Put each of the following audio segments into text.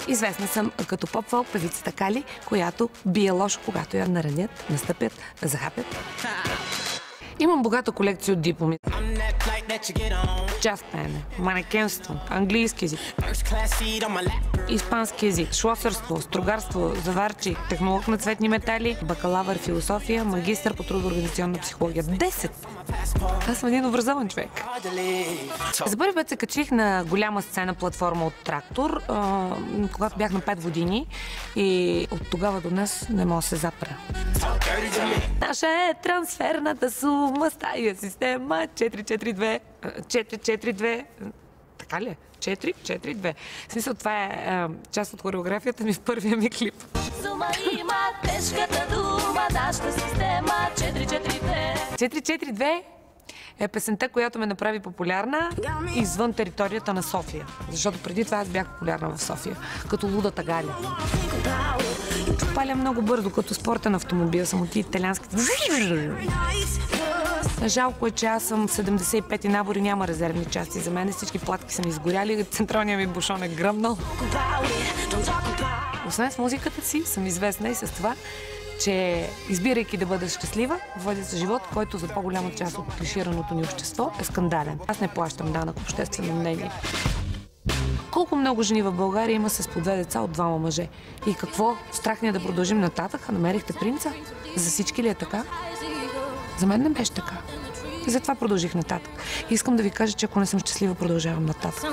Известна съм като поп-фолк певицата Кали, която бие лошо, когато я наранят, настъпят, захапят. Имам богата колекция от дипломи. Джаз пеене, манекенство, английски език, испански език, шлосърство, строгарство, заварчик, технолог на цветни метали, бакалавър философия, магистър по трудоорганизационна психология. 10! Аз съм един образован човек. За първи път се качих на голяма сцена платформа от Трактор, когато бях на 5 години и от тогава до днес не мога да се запра. Наша е трансферната сума, стая система 442. 442. Така ли е? 442. В смисъл, това е част от хореографията ми в първия ми клип. Сума има тежката дума, нашата система 442. 442 е песента, която ме направи популярна извън територията на София. Защото преди това аз бях популярна в София, като лудата Галя. Паля много бързо, като спортен автомобил, съм от италианските. Жалко е, че аз съм 75 набори, няма резервни части за мен. Всички платки са ми изгоряли, централният ми бушон е гръмнал. Освен с музиката си, съм известна и с това, че избирайки да бъда щастлива, водя за живот, който за по-голяма част от клишираното ни общество е скандален. Аз не плащам данък, обществено мнение. Колко много жени в България има с по 2 деца от 2 мъже? И какво? Страх ни е да продължим нататък? Намерихте принца? За всички ли е така? За мен не беше така. И затова продължих нататък. Искам да ви кажа, че ако не съм щастлива, продължавам нататък.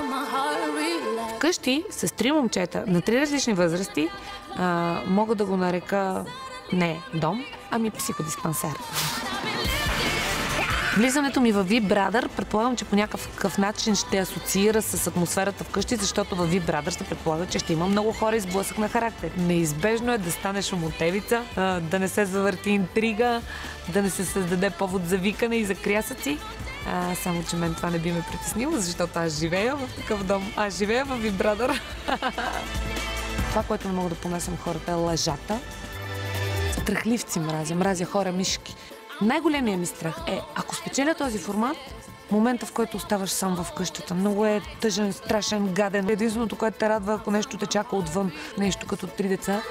Вкъщи с 3 момчета на 3 различни възрасти мога да го нарека не дом, ами психодиспансер. Влизането ми във Vip Brother, предполагам, че по някакъв начин ще асоциира с атмосферата вкъщи, защото във Vip Brother се предполага, че ще има много хора и сблъсък на характер. Неизбежно е да станеш шумотевица, да не се завърти интрига, да не се създаде повод за викане и за крясъци. Само, че мен това не би ме притеснило, защото аз живея в такъв дом. Аз живея във Vip Brother. Това, което не мога да понесам хората е лъжата. Страхливци мразя хора мишки. Най-големият ми страх е, ако спечеля този формат, момента, в който оставаш сам в къщата. Много е тъжен, страшен, гаден. Единственото, което те радва, ако нещо те чака отвън, нещо като 3 деца.